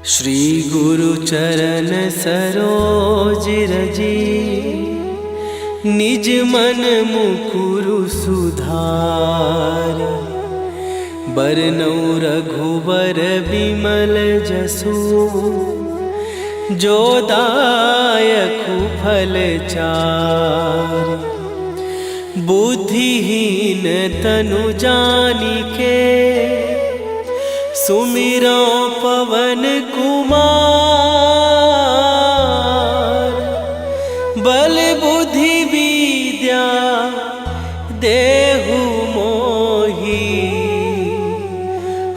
श्री गुरु चरण सरोज रजी, निज मन मुकुरु सुधार। बरनौ रघुबर बिमल जसु, जो दायकु फल चार। बुद्धिहीन तनु जानिके, सुमिरो पवन कुमार। बल बुद्धि विद्या देहु मोहि,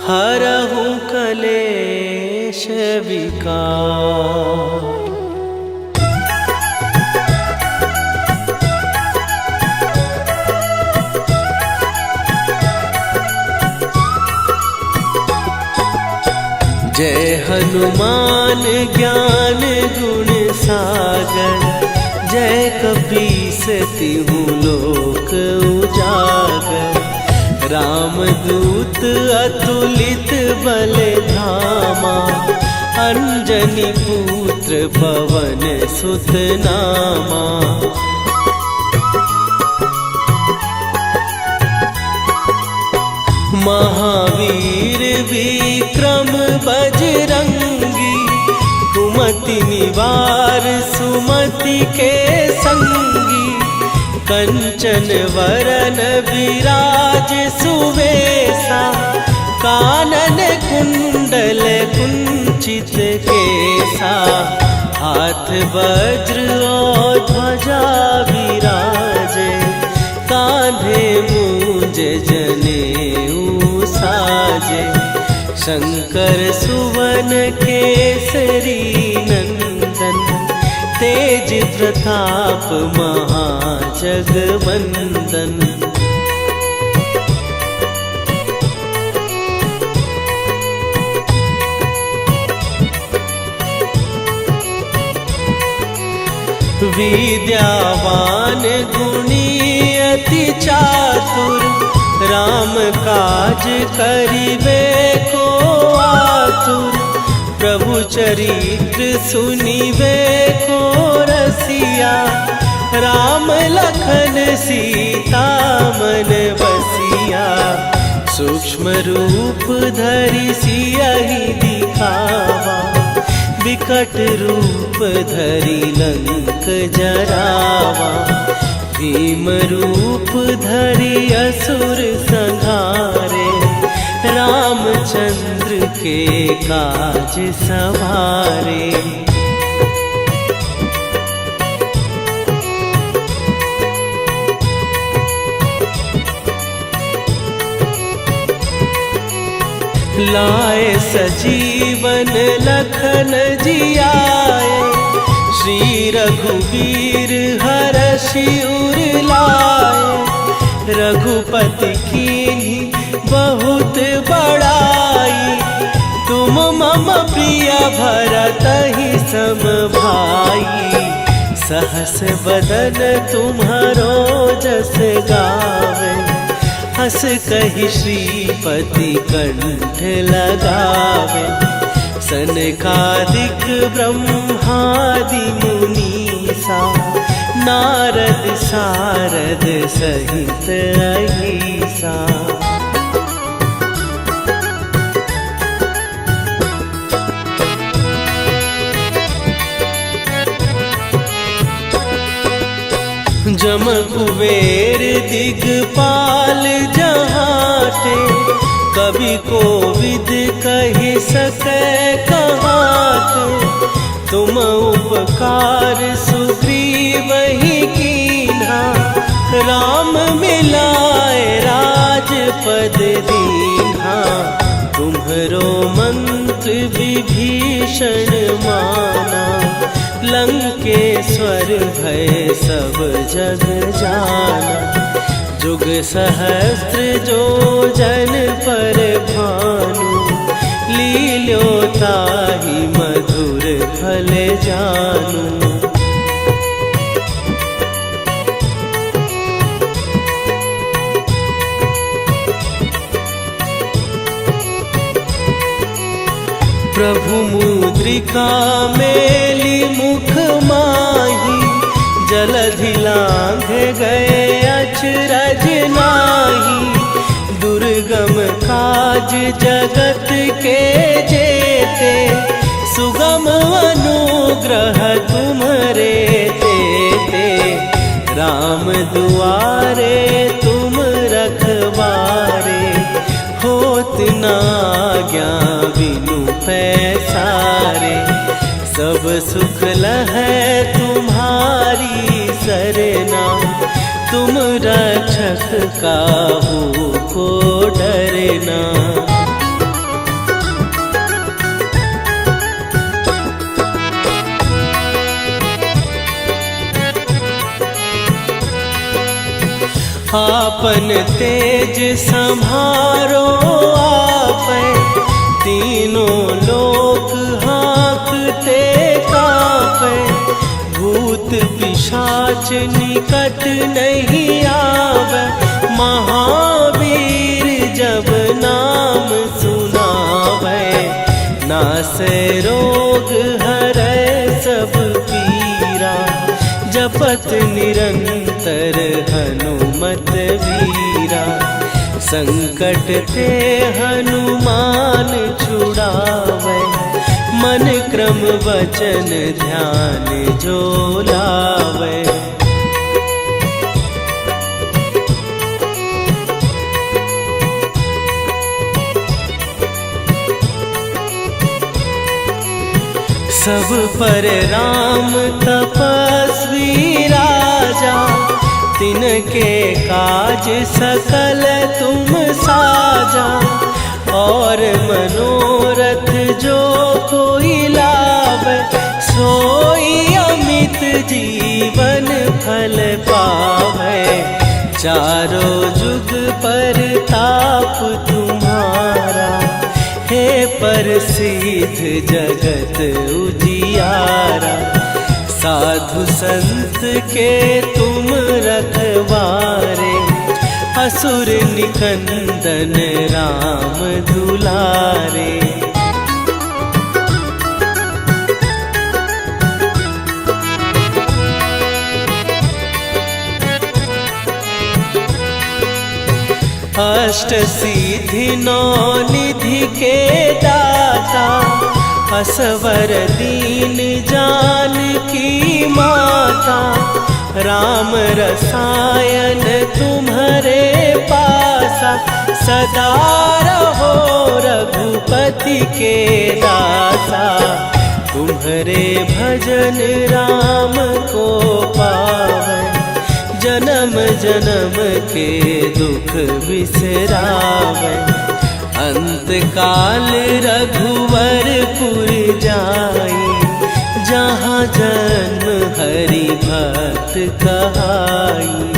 हरहु कलेश विकार। जय हनुमान ज्ञान गुण सागर, जय कपीस तिहु लोक उजागर। रामदूत अतुलित बल धामा, अंजनी पुत्र पवन सुत नामा। महावीर विक्रम बजरंगी, कुमति निवार सुमति के संगी। कंचन वरन विराज सुवेशा, कानन कुंडल कुंचित केसा। हाथ वज्र और ध्वजा विराजे, कांधे मूंज जनेऊ साजे। शंकर सुवन केसरी नंदन, तेज प्रताप महाजगवंदन। विद्यावान गुणी अति चातुर, राम काज करिबे को आतुर। प्रभु चरित्र सुनिबे को रसिया, राम लखन सीता मन बसिया। सूक्ष्म रूप धरि सियहि दिखावा, विकट रूप धरि लंक जरावा। भीम रूप धरि असुर संहारे, रामचंद्र के काज सवारे। लाए सजीवन लखन जियाए, श्री रघुवीर हरषि उर लाए। रघुपति कीन्ही बहुत बड़ाई, तुम मम प्रिय भरतहि सम भाई। सहस बदन तुम्हारो जस गावे, हस कहि श्रीपति कंठ लगावे। सनकादिक ब्रह्मादि मुनीसा, नारद सारद सहित अहिसा। जम कुबेर दिगपाल जहाते, कवि कोविद कहि सकै कहाते। तुम उपकार सुग्रीवहि कीन्हा, राम मिलाए राजपद दीन्हा। तुम्हरो मंत्र विभीषण माना, लंकेश्वर भय सब जग जाना। जुग सहस्त्र जो जन पर भानु, लील्यो ताहि मधुर फल जानू। प्रभु मुद्रिका मेली मुख माही, जलधि लांघ गए अचरज नाही। दुर्गम काज जगत के जेते, सुगम अनुग्रह तुम्हारे तेते। राम दुआरे तुम रखवारे, होत ना आज्ञा बिनु पैसारे। सब सुख लहै तुम्हारी सरना, तुम रक्षक काहू को डरना। आपन तेज संभारो आपै, तीनों लोक हाँकते कापै। भूत पिशाच निकट नहीं आवे, महावीर जब नाम सुनावे। नासै रोग हरै सब पीरा, जपत निरंतर हनुमत वीरा। संकट ते हनुमान छुड़ावे, मन क्रम वचन ध्यान जो लावे। सब पर राम तपस्वी राजा, तिनके काज सकल तुम साजा। और मनोरथ जो कोई लावे, सोई अमित जीवन फल पावे। चारों जुग पर ताप तुम्हारा, हे प्रसिद्ध जगत उजियारा। साधु संत के तुम रखवारे, असुर निकंदन राम दुलारे। अष्ट सिद्धि नौ निधि के दाता, असवर दीन जानकी माता। राम रसायन तुम्हारे पासा, सदा रहो रघुपति के दासा। तुम्हारे भजन राम को पावे, जन्म जन्म के दुख बिसरावे। अंत काल रघुवरपुर जाई, जहाँ जन्म हरि भक्त कहाई।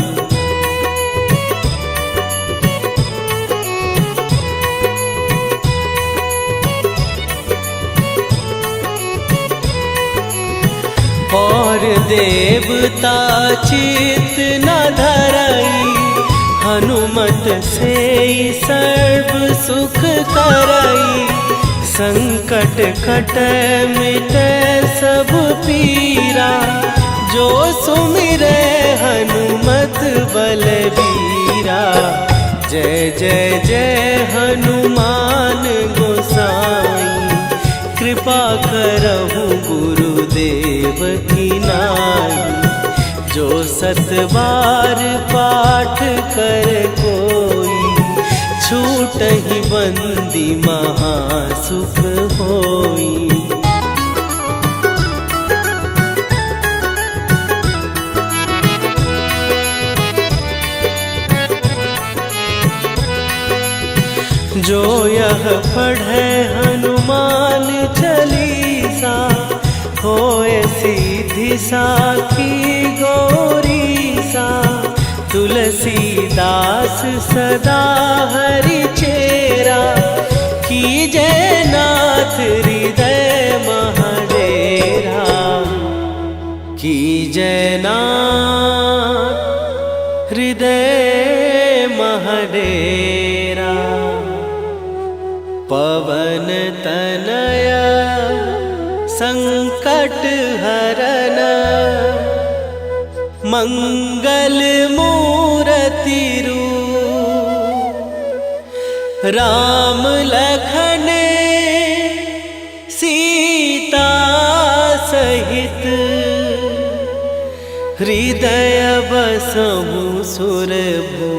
और देवता चित न धरई, हनुमत से सर्व सुख करई। संकट कटै मिटै सब पीरा, जो सुमिरै हनुमत बलबीरा। जय जय जय हनुमान गोसाई, कृपा करहु गुरुदेव की नाई। जो सत बार पाठ कर कोई, छूटहि बंदी महासुख होई। जो यह पढ़े हनुमान चालीसा, होए सीधी साखी गौरीसा। तुलसीदास सदा हरि चेरा, कीजय नाथ हृदय महडेरा। कीजय नाथ हृदय महडेरा। पवन तनय संकट हरन मंगल मूर्ति रूप राम लखन सीता सहित हृदय बसहु सुरभू।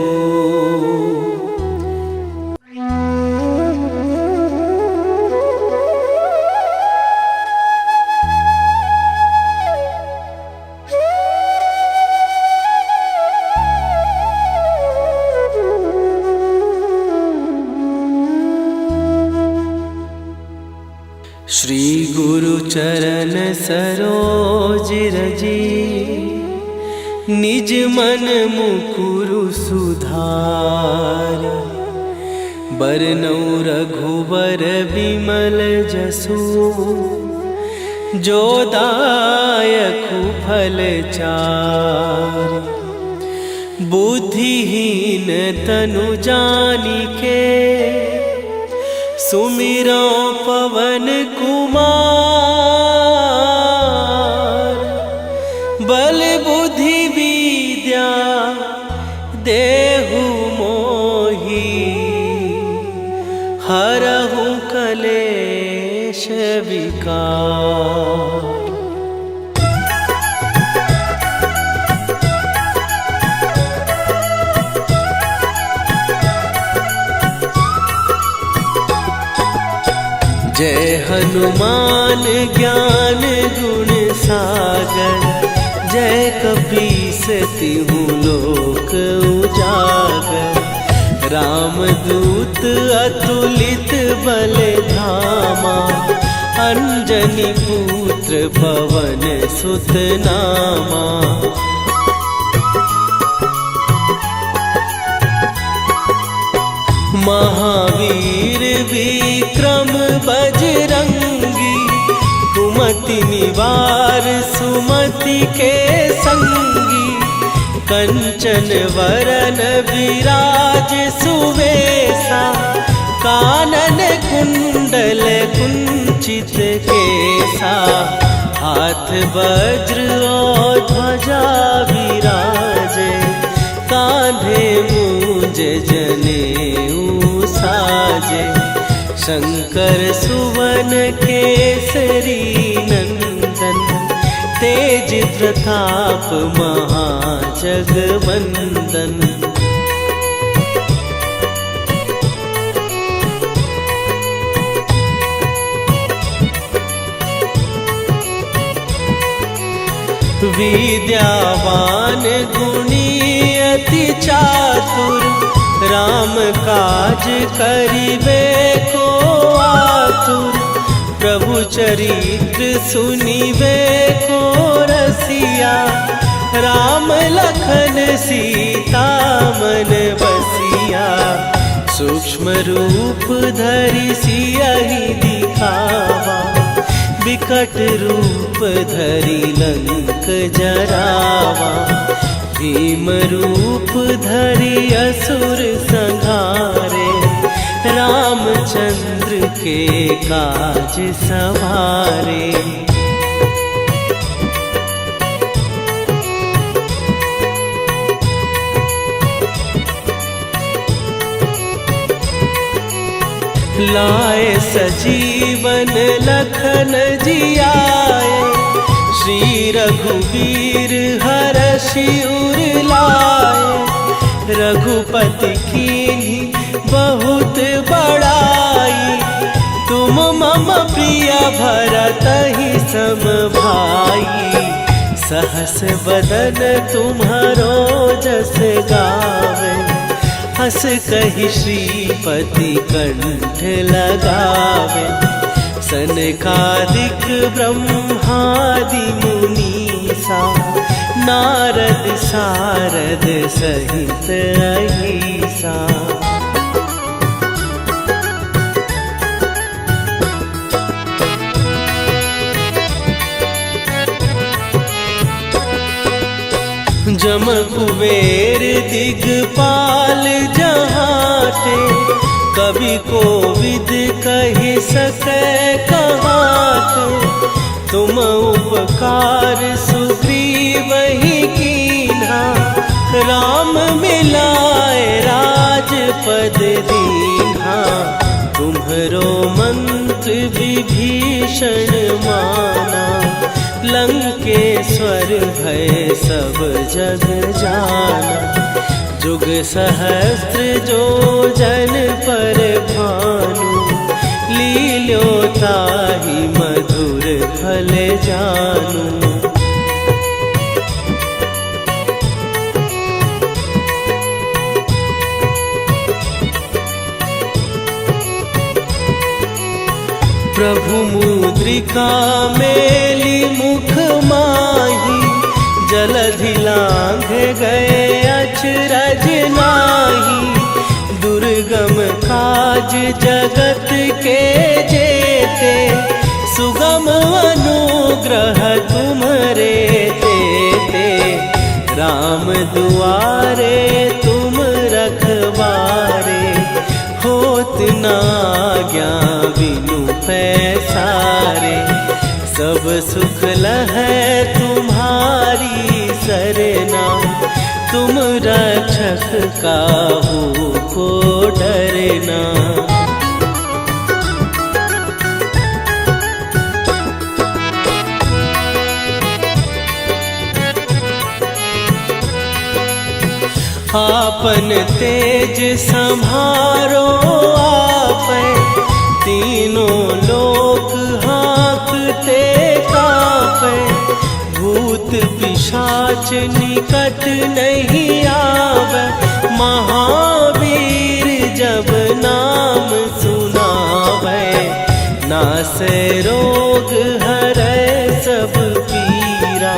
श्री गुरु चरण सरोज रजी निज मन मुकुरु सुधार। बरनउँ रघुबर बिमल जसु जो दायकु फल चार। बुद्धिहीन तनु जानिके सुमिरो पवन कुमार। बल बुद्धि विद्या देहु मोहि हरहु कलेश विकार। जय हनुमान ज्ञान गुण सागर। जय कपीस तिहु लोक उजागर। रामदूत अतुलित बल धामा। अंजनी पुत्र पवन सुत नामा। महावीर विक्रम बजरंगी। कुमति निवार सुमति के संगी। कंचन वरन विराज सुवेशा। कानन कुंडल कुंचित केसा। हाथ वज्र और ध्वजा विराजे। कांधे मूंज जनेऊ साजे। शंकर सुवन केसरी नंदन। तेज प्रताप महाजगवंदन। विद्यावान गुणी अति चातुर। राम काज करिबे को आतुर। प्रभु चरित्र सुनिबे को रसिया। राम लखन सीता मन बसिया। सूक्ष्म रूप धरि सियहि दिखावा। विकट रूप धरि लंक जरावा। भीम रूप धरि असुर संहारे। रामचंद्र के काज सवारे। लाए सजीवन लखन जियाए। श्री रघुवीर हरषि उर लाए। रघुपति कीन्ही बहुत बड़ाई। तुम मम प्रिय भरतहि सम भाई। सहस बदन तुम्हारो जस गावे। हस कहि श्रीपति कंठ लगावे। सनकादिक ब्रह्मादि मुनीसा। नारद सारद सहित अहिसा। जम कुबेर दिगपाल जहाते। कवि कोविद कहि सकै कहाते। तुम उपकार सुग्रीव ही कीन्हा, राम मिलाए राजपद दीन्हा। तुम्हरो मंत्र विभीषण माना, लंकेश्वर भय सब जग जाना। जुग सहस्त्र जो जन पर भानु, लील्यो ताहि मधुर फल जानू। प्रभु मुद्रिका मेली मुख माही, जलधि लांघ गए अचरज नाही। दुर्गम काज जगत के जेते, सुगम अनुग्रह तुम्हरे तेते। राम दुआरे तुम रखवारे, होत न आज्ञा बिनु पैसारे। सब सुख लहै तुम्हारी सरना, तुम रक्षक काहू को डरना। आपन तेज संभारो आपै, तीनों लोक हाँकते कापै। भूत पिशाच निकट नहीं आवे, महावीर जब नाम सुनावे। नासै रोग हरै सब पीरा,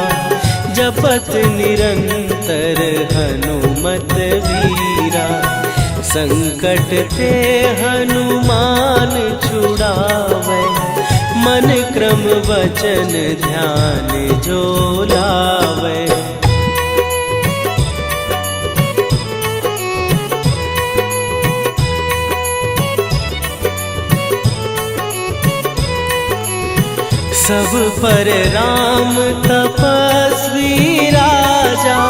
जपत निरंतर हनुमत वीरा। संकट ते हनुमान छुड़ावे, मन क्रम वचन ध्यान जो लावे। सब पर राम तपस्वी राजा,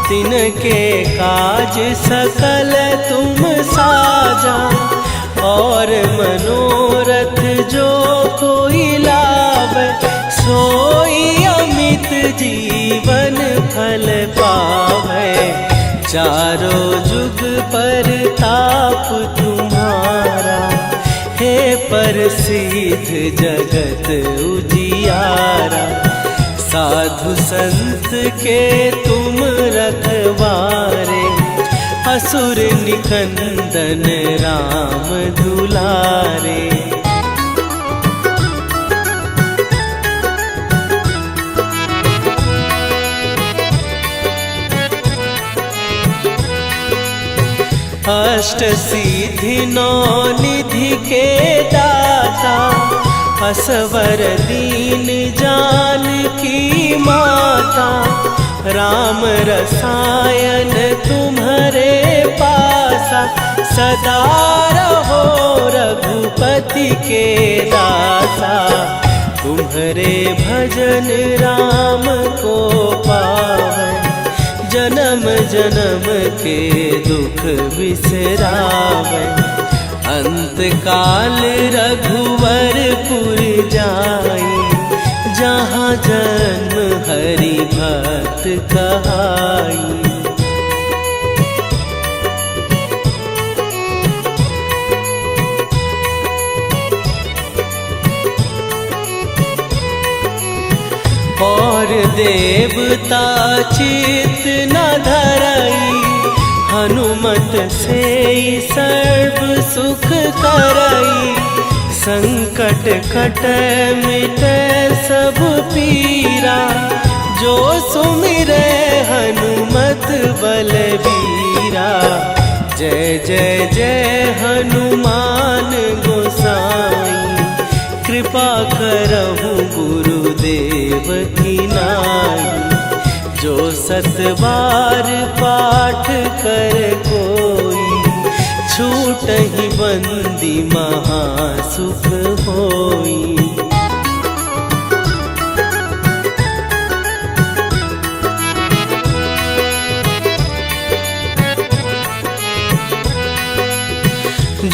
तिनके काज सकल तुम साजा। और मनोरथ जो कोई लावे, सोई अमित जीवन फल पावे। चारों जुग पर ताप तुम्हारा, हे प्रसिद्ध जगत उजियारा। साधु संत के तुम रखवारे, असुर निकंदन राम दुलारे। अष्ट सिद्धि नौ निधि के दाता, असवर दीन जानकी माता। राम रसायन तुम्हारे पासा, सदा रहो रघुपति के दासा। तुम्हारे भजन राम को पावे, जन्म जन्म के दुख बिसरावे। अंत काल रघुवरपुर जाई, जहाँ जन्म हरि भक्त कहाई। और देवता चित न धरई, हनुमत से सर्व सुख करई। संकट कटै मिटै सब पीरा, जो सुमिरै हनुमत बलबीरा। जय जय जय हनुमान गोसाई, कृपा करहु गुरुदेव की नाई। जो सत बार पाठ कर कोई, छूटहि बंदी महासुख होई।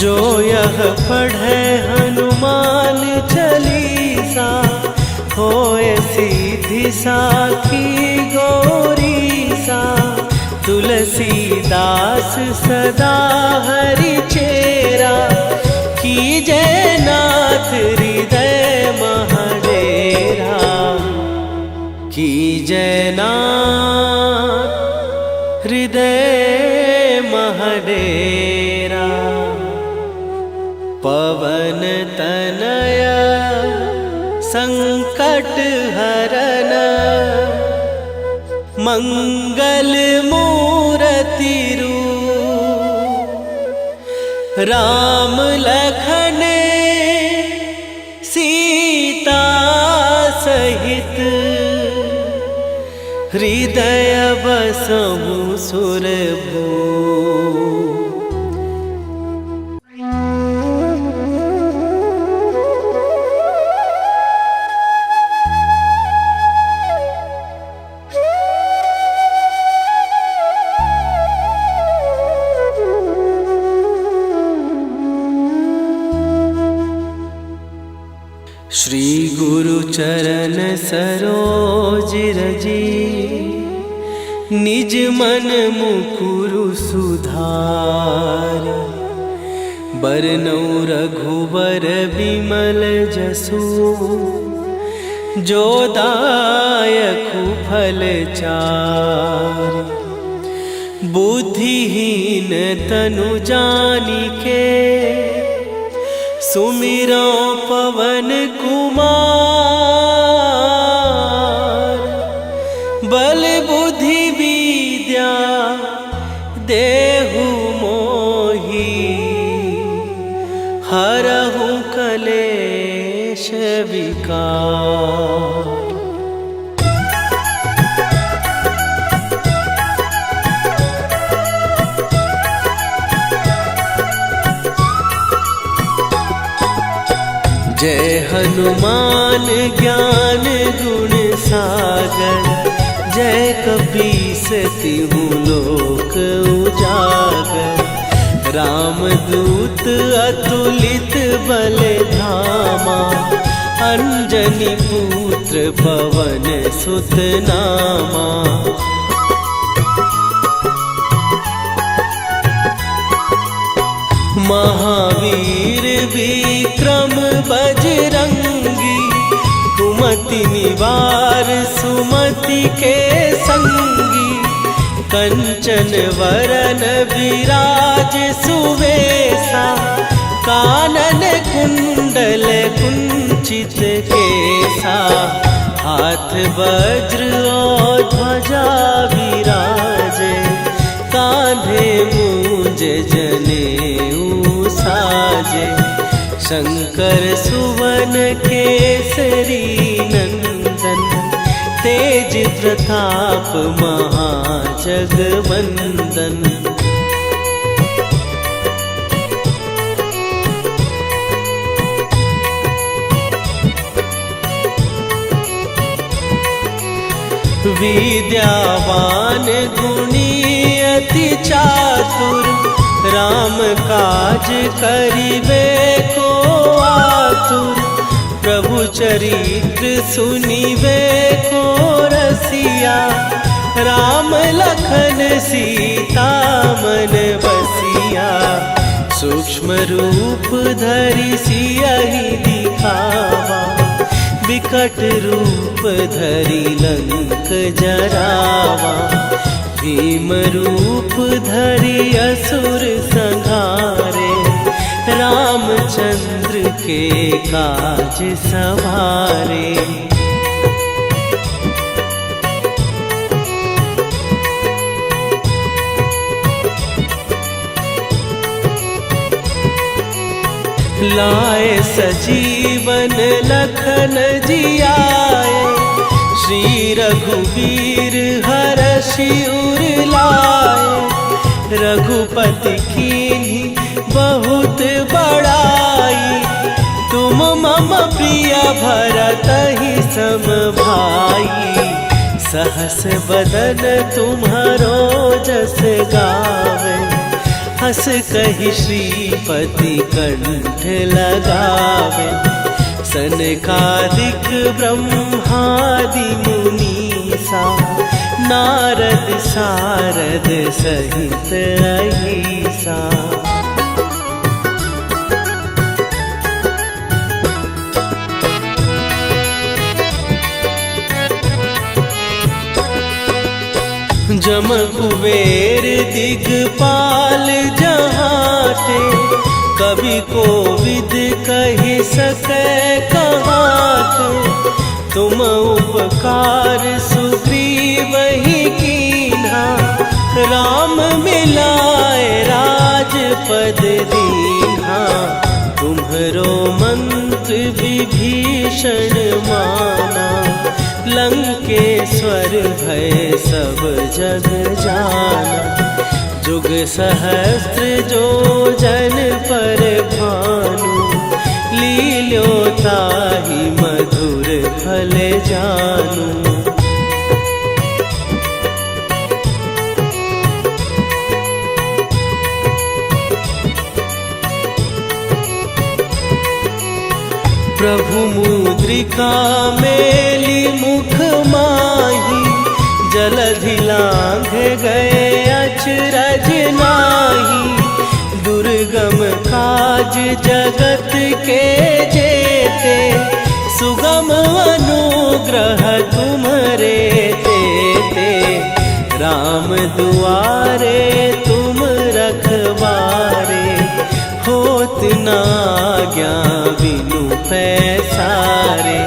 जो यह पढ़े हनुमान चालीसा, होए सीधी साखी गौरी सा। तुलसीदास सदा हरि चेरा, कीजय नाथ हृदय महडेरा। कीजय नाथ हृदय महडेरा। पवन तनय संकट हरन, मंगल मूरति रूप। राम लखन सीता सहित, हृदय बसहु सुरभूप। श्री गुरु चरण सरोज रजी, निज मन मुकुरु सुधार। बरनउँ रघुबर बिमल जसु, जो दायकु फल चारि। बुद्धिहीन तनु जानिके, सुमिरो पवन कुमार। बल बुद्धि विद्या देहु मोहि, हरहु कलेश विकार। जय हनुमान ज्ञान गुण सागर, जय कपीस तिहु लोक उजागर। रामदूत अतुलित बल धामा, अंजनी पुत्र पवन सुत नामा। महावीर विक्रम बजरंगी, कुमति निवार सुमति के संगी। कंचन वरन विराज सुवेशा, कानन कुंडल कुंचित केसा। हाथ वज्र और ध्वजा विराजे, कांधे मूंज जनेऊ साजे। शंकर सुवन केसरी नंदन, तेज प्रताप महाजगवंदन। विद्यावान गुणी अति चातुर, राम काज करिबे को आतुर। प्रभु चरित्र सुनिबे को रसिया, राम लखन सीता मन बसिया। सूक्ष्म रूप धरि सियहि दिखावा, विकट रूप धरि लंक जरावा। भीम रूप धरि असुर संहारे, रामचंद्र के काज सवारे। लाए सजीवन लखन जियाए, श्री रघुवीर हरषि उर लाए। रघुपति कीन्ही बहुत बड़ाई, तुम मम प्रिय भरतहि सम भाई। सहस बदन तुम्हारो जस गावे, हंस कही श्रीपति कंठ लगावे। सनकादिक ब्रह्मादि मुनीसा नारद सारद सहित अहिसा। जम कुबेर दिगपाल जहाते, कवि कोविद कहि सकै कहाते। तुम उपकार सुग्रीवहि कीन्हा, राम मिलाए राजपद दीन्हा। तुम्हरो मंत्र विभीषण माना, लंकेश्वर भय सब जग जाना। जुग सहस्त्र जो जन पर भानु, लील्यो ताहि मधुर फल जानू। प्रभु मुद्रिका मेली मुख माही, जलधि लांघ गए अचरज नाही। दुर्गम काज जगत के जेते, सुगम अनुग्रह तुम्हरे तेते। राम दुआरे तुम रखवारे, होत न आज्ञा बिनु पैसारे।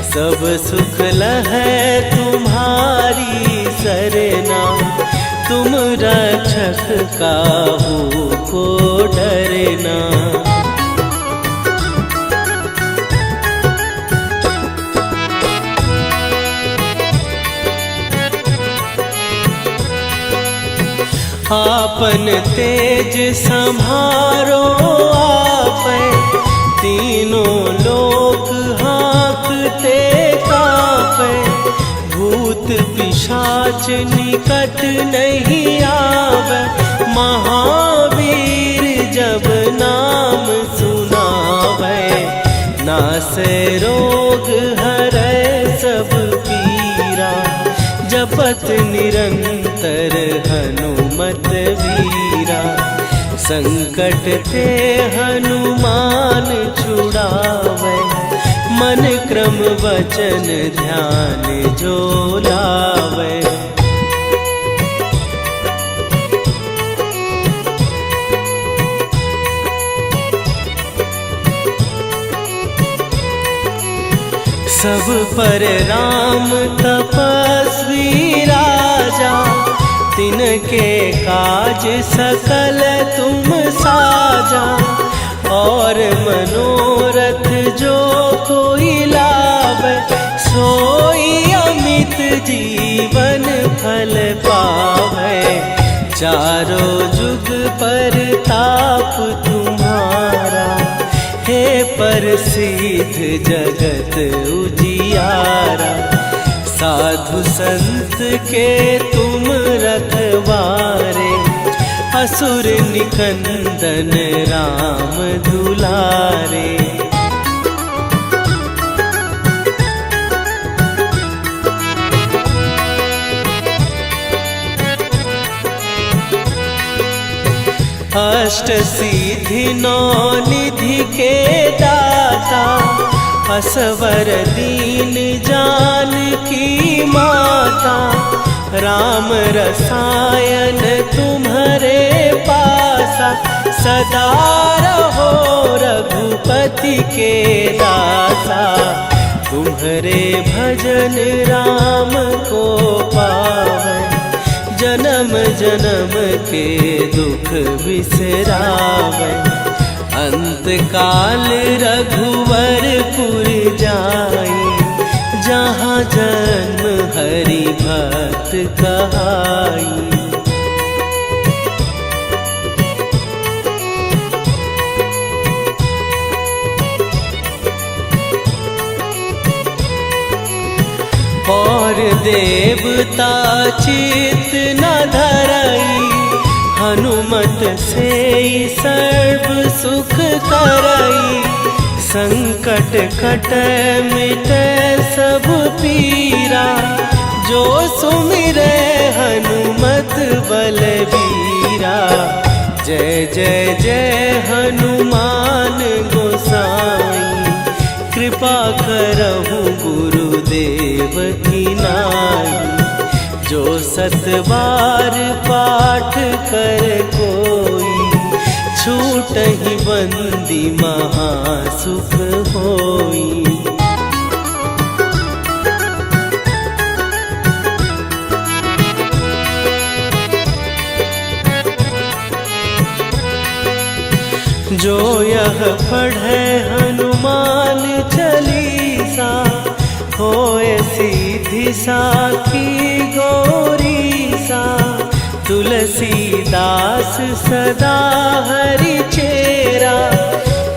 सब सुख लहै तुम्हारी सरना, तुम रक्षक काहू को डरना। आपन तेज संभारो आपै, तीनों लोक हाँकते कापै। भूत पिशाच निकट नहीं आवे, महावीर जब नाम सुनावे। नासै रोग हरै सब पीरा, जपत निरंतर हनुमत वीरा। संकट ते हनुमान छुड़ावे, मन क्रम वचन ध्यान जो लावे। सब पर राम तपस्वी राजा, तिनके काज सकल तुम साजा। और मनोरथ जो कोई लावे, सोई अमित जीवन फल पावे। चारों जुग पर ताप तुम्हारा, हे प्रसिद्ध जगत उजियारा। साधु संत के तुम रखवारे, असुर निकंदन राम दुलारे। अष्ट सिद्धि नौ निधि के दाता, असवर दीन जानकी माता। राम रसायन तुम्हारे पासा, सदा रहो रघुपति के दासा। तुम्हारे भजन राम को पावै, जन्म जन्म के दुख बिसरावै। अंत काल रघुवरपुर जाई, जहाँ जन्म हरि भक्त कहाई। और देवता चित न धरई, हनुमत से सर्व सुख करई, संकट कटै मिटै सब पीरा। जो सुमिरै हनुमत बलबीरा, जय जय जय हनुमान गोसाई। कृपा करहु गुरुदेव की नाई, जो सत बार पाठ कर कोई, छूटहि बंदी महासुख होई। जो यह पढ़े हनुमान चालीसा, होए सीधी साखी गौरीसा। तुलसीदास सदा हरि चेरा,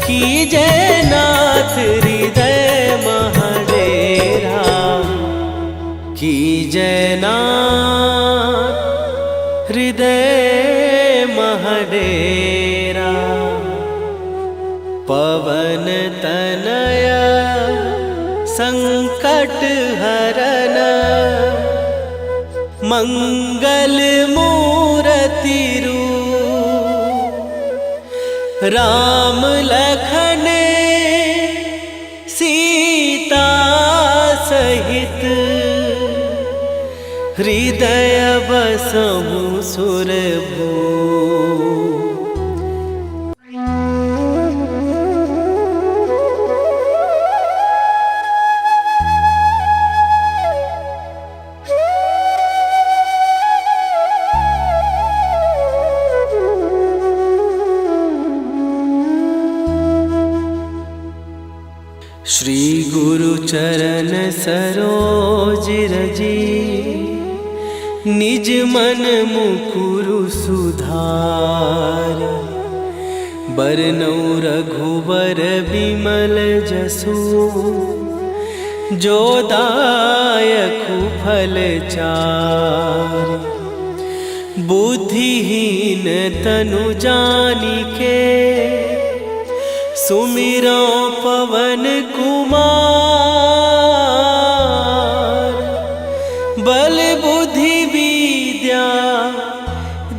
कीजय नाथ हृदय महडेरा। कीजय नाथ हृदय महडेरा। पवन तनया संकट हरन, मंगल मूरति रूप। राम लखन सीता सहित, हृदय बसहु सुरभूप। श्री गुरु चरण सरोज रजी, निज मन मुकुरु सुधार। बरनौ रघुबर बिमल जसु, जो दायकु फल चार। बुद्धिहीन तनु जानिके, सुमिरो पवन कुमार। बल बुद्धि विद्या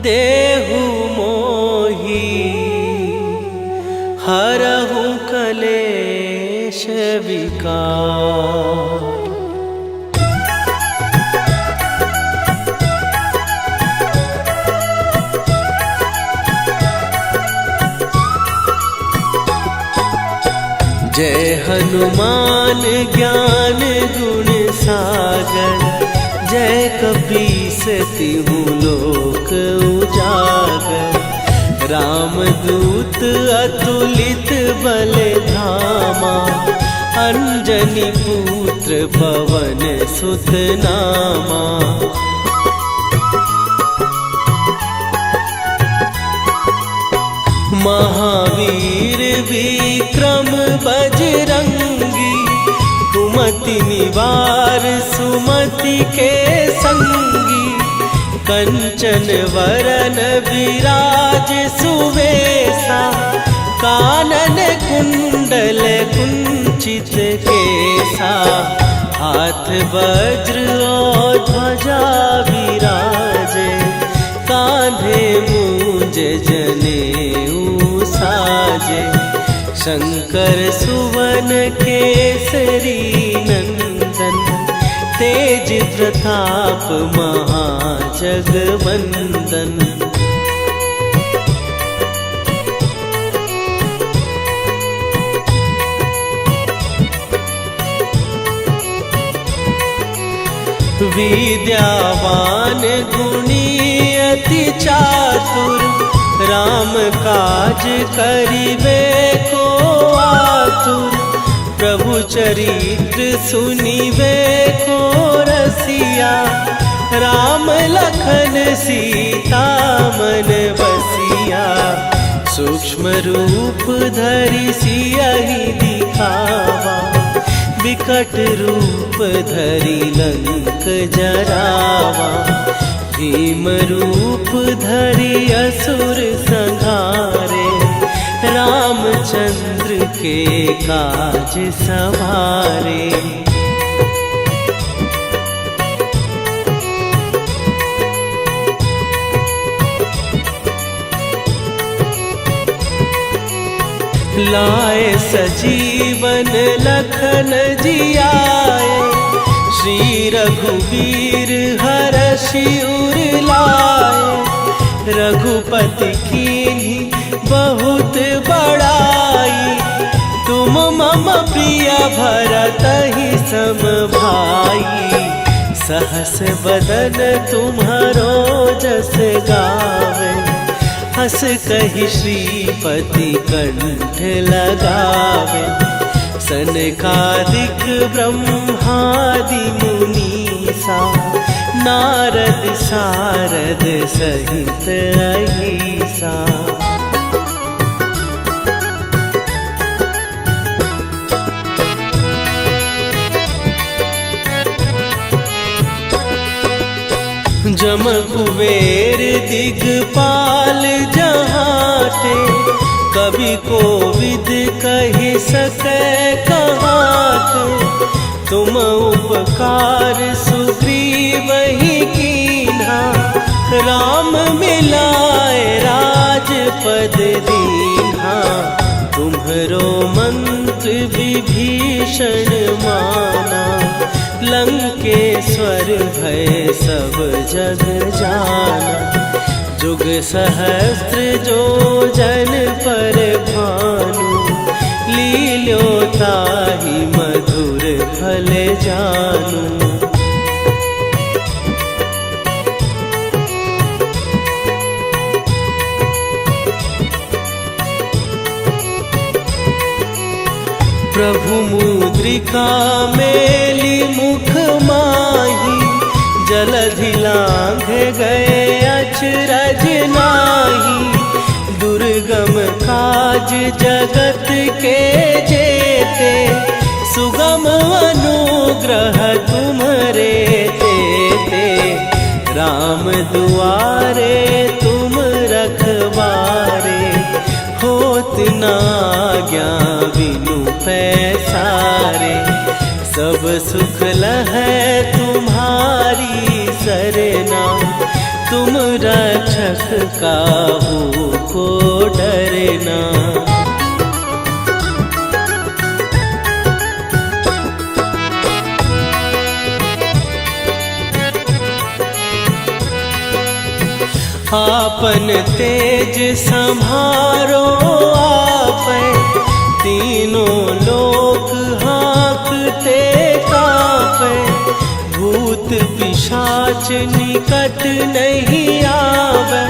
देहु मोहि, हरहु कलेश विकार। जय हनुमान ज्ञान गुण सागर, जय कपीस तिहु लोक उजागर। रामदूत अतुलित बल धामा, अंजनी पुत्र पवन सुत नामा। महावीर विक्रम बजरंगी, कुमति निवार सुमति के संगी। कंचन वरन विराज सुवेशा, कानन कुंडल कुंचित केसा। हाथ वज्र और ध्वजा विराजे, कांधे मूंज जनेऊ साजे। शंकर सुवन केसरी नंदन, तेज प्रताप महाजगवंदन। विद्यावान गुणी अति चातुर, राम काज करिबे को आतुर। प्रभु चरित्र सुनिबे को रसिया, राम लखन सीता मन बसिया। सूक्ष्म रूप धरि सियहि दिखावा, विकट रूप धरि लंक जरावा। भीम रूप धरि असुर संहारे, रामचंद्र के काज सवारे। लाए सजीवन लखन जियाए, श्री रघुवीर हरषि उर लाए। रघुपति कीन्ही बहुत बड़ाई, तुम मम प्रिय भरतहि सम भाई। सहस बदन तुम्हारो जस गावे, हस कहि श्रीपति कंठ लगावे। सनकादिक ब्रह्मादि मुनीसा, नारद सारद सहित अहिसा। जम कुबेर दिगपाल जहाते, कवि कोविद कहि सकै कहाते। तुम उपकार सुग्रीवहि कीन्हा, राम मिलाए राजपद दीन्हा। तुम्हरो मंत्र विभीषण माना, लंकेश्वर भय सब जग जाना। जुग सहस्त्र जो जन पर भानु, लील्यो ताहि मधुर फल जानू। प्रभु मुद्रिका मेली मुख माही, जलधि लांघ गए अचरज नाहि। दुर्गम काज जगत के जेते, सुगम अनुग्रह तुम्हरे तेते। राम दुआरे तुम रखवारे, होत न आज्ञा बिनु पैसारे। सब सुख लहै तुम्हारी सरना, तुम रक्षक काहू को डरना। आपन तेज सम्हारो आपै, तीनों लोक हाँकते कांपै। भूत पिशाच निकट नहीं आवे,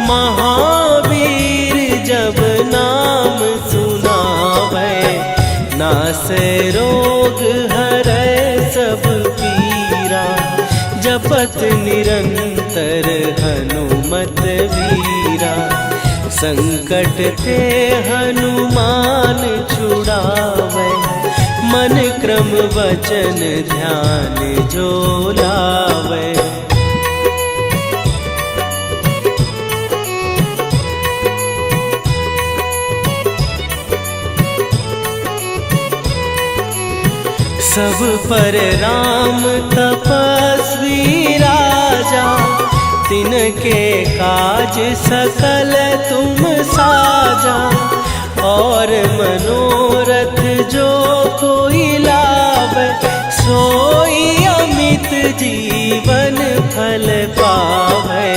महावीर जब नाम सुनावे। नासै रोग हरै सब पीरा, जपत निरंतर हनुमत वीरा। संकट ते हनुमान छुड़ावे, मन क्रम वचन ध्यान जो लावे। सब पर राम तपस्वी राजा, तिनके काज सकल तुम साजा। और मनोरथ जो कोई लावे, सोई अमित जीवन फल पावे।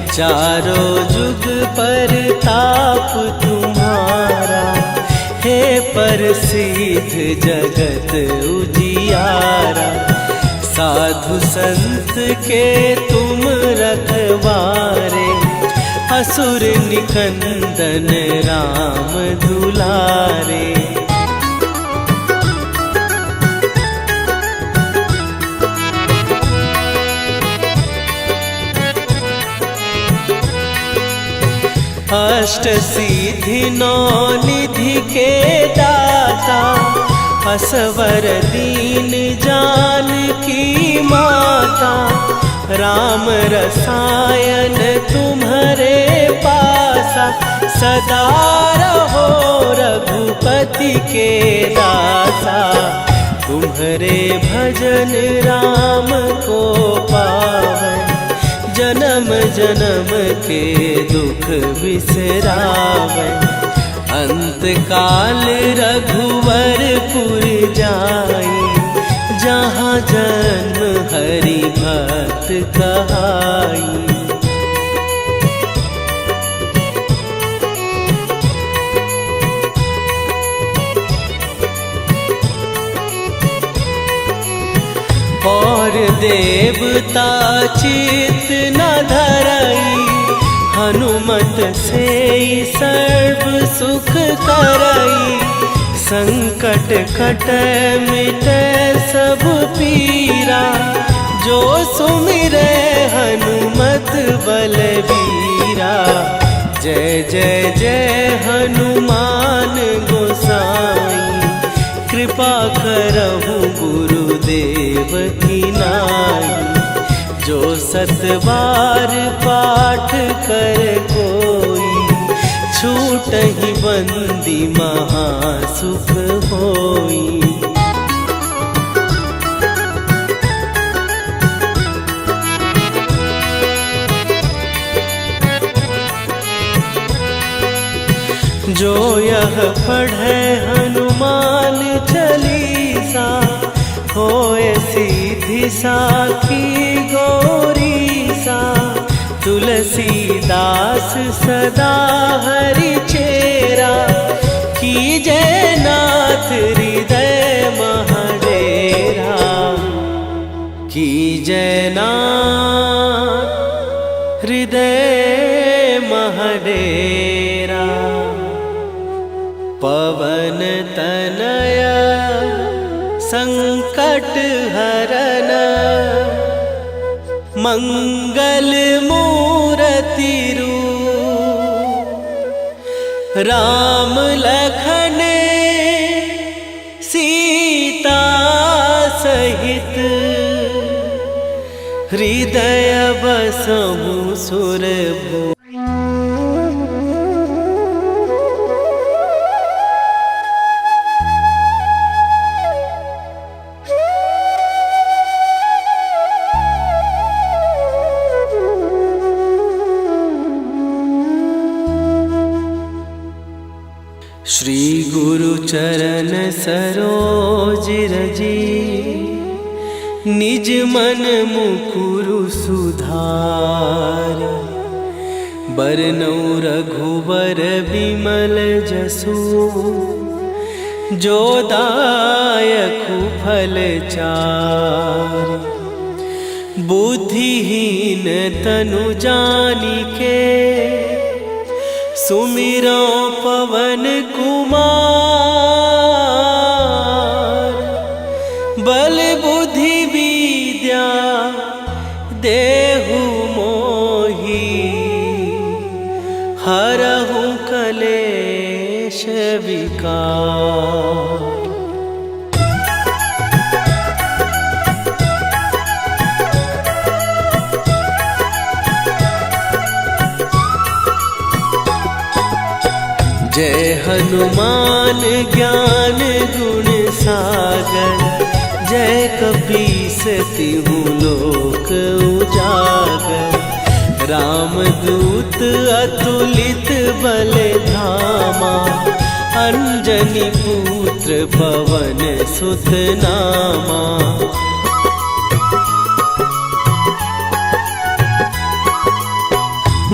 चारों जुग पर ताप तुम्हारा, हे प्रसिद्ध जगत उजियारा। साधु संत के तुम रखवारे, असुर निकंदन राम दुलारे। अष्ट सिद्धि नौ निधि के दाता, असवर दीन जानकी माता। राम रसायन तुम्हारे पासा, सदा रहो रघुपति के दासा। तुम्हारे भजन राम को पावन, जन्म जन्म के दुख बिसरावे। अंत काल रघुवरपुर जाई, जहाँ जन्म हरि भक्त कहाई। और देवता चित न धरई, हनुमत से सर्व सुख करई। संकट कटे मिटे सब पीरा, जो सुमिरे हनुमत बलबीरा। जय जय जय हनुमान गोसाई, कृपा करहु गुरुदेव की नाई। जो सत बार पाठ कर कोई, छूटहि बंदी महासुख होई। जो यह पढ़े हनुमान चालीसा, होए सीधी साखी गौरीसा। तुलसीदास सदा हरि चेरा, कीजे नाथ हृदय महडेरा। कीजे नाथ हृदय महडेरा। पवन तनय संकट हरन, मंगल मूरति रूप। राम लखन सीता सहित, हृदय बसहु सुरभूप। श्री गुरु चरण सरोज रजी, निज मन मुकुरु सुधार। बरनउँ रघुवर बिमल जसु, जो दायकु फल चार। बुद्धिहीन तनु जानिके, सुमिरो पवन कुमार। बल बुद्धि विद्या देहु मोहि, हरहु कलेश विकार। जय हनुमान ज्ञान गुण सागर, जय कपीस तिहु लोक उजागर। रामदूत अतुलित बल धामा, अंजनी पुत्र पवन सुत नामा।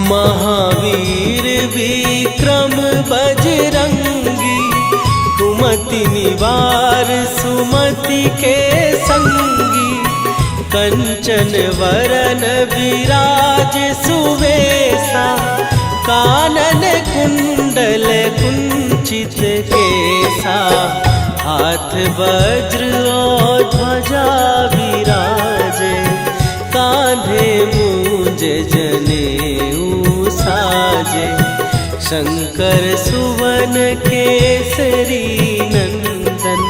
महावीर विक्रम बजरंगी, कुमति निवार सुमति के संगी। कंचन वरन विराज सुवेशा, कानन कुंडल कुंचित केसा। हाथ वज्र और ध्वजा विराजे, कांधे मूंज जनेऊ साजे। शंकर सुवन केसरी नंदन,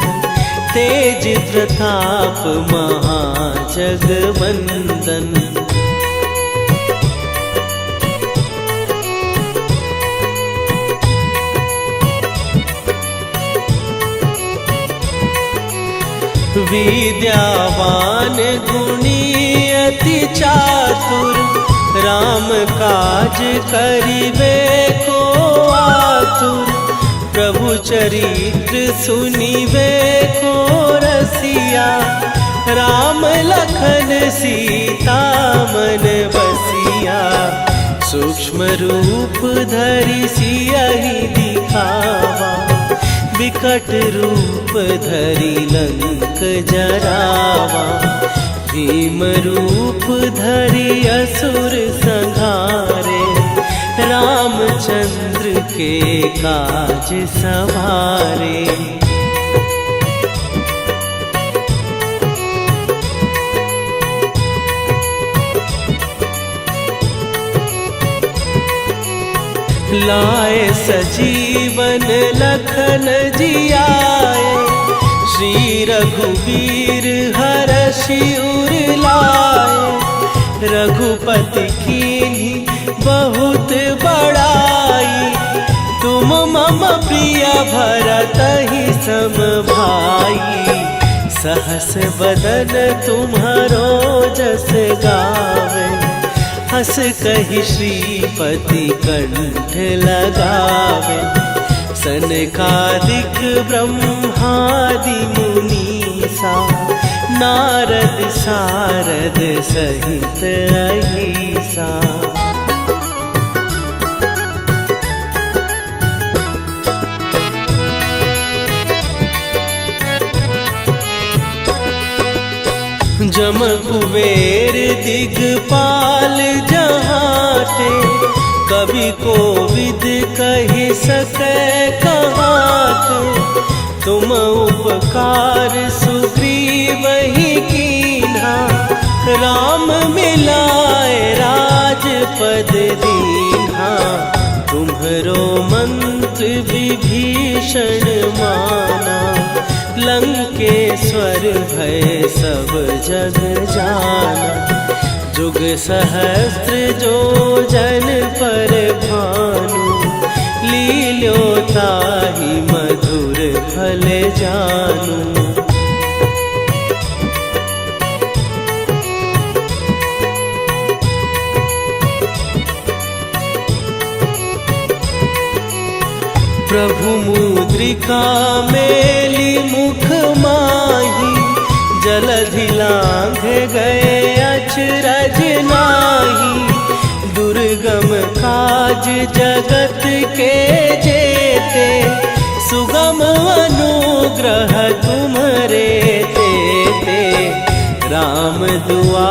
तेज प्रताप महाजगवंदन। विद्यावान गुणी अति चातुर, राम काज करिबे को आतुर। प्रभु चरित्र सुनिबे को रसिया, राम लखन सीता मन बसिया। सूक्ष्म रूप धरि सियहि दिखावा, विकट रूप धरि लंक जरावा। भीम रूप धरि असुर संहारे, रामचंद्र के काज सवारे। लाए सजीवन लखन जियाए, श्री रघुवीर हरषि उर लाए। रघुपति कीन्ही बहुत बड़ाई, तुम मम प्रिय भरतहि सम भाई। सहस बदन तुम्हारो जस गावे, हस कहि श्रीपति कंठ लगावे। सनकादिक ब्रह्मादि मुनीसा, नारद सारद सहित अहिसा। जम कुबेर दिगपाल जहाते, कवि कोविद कहि सकै कहाते। तुम उपकार सुग्रीवहि कीन्हा, राम मिलाए राजपद दीन्हा। तुम्हरो मंत्र विभीषण माना, लंकेश्वर भय सब जग जाना। जुग सहस्त्र जो जन पर भानु, लील्यो ताहि मधुर फल जानू। प्रभु मुद्रिका मेली मुख माही, जलधि लांघ गए अचरज नाही। दुर्गम काज जगत के जेते, सुगम अनुग्रह तुम्हरे तेते। राम दुआ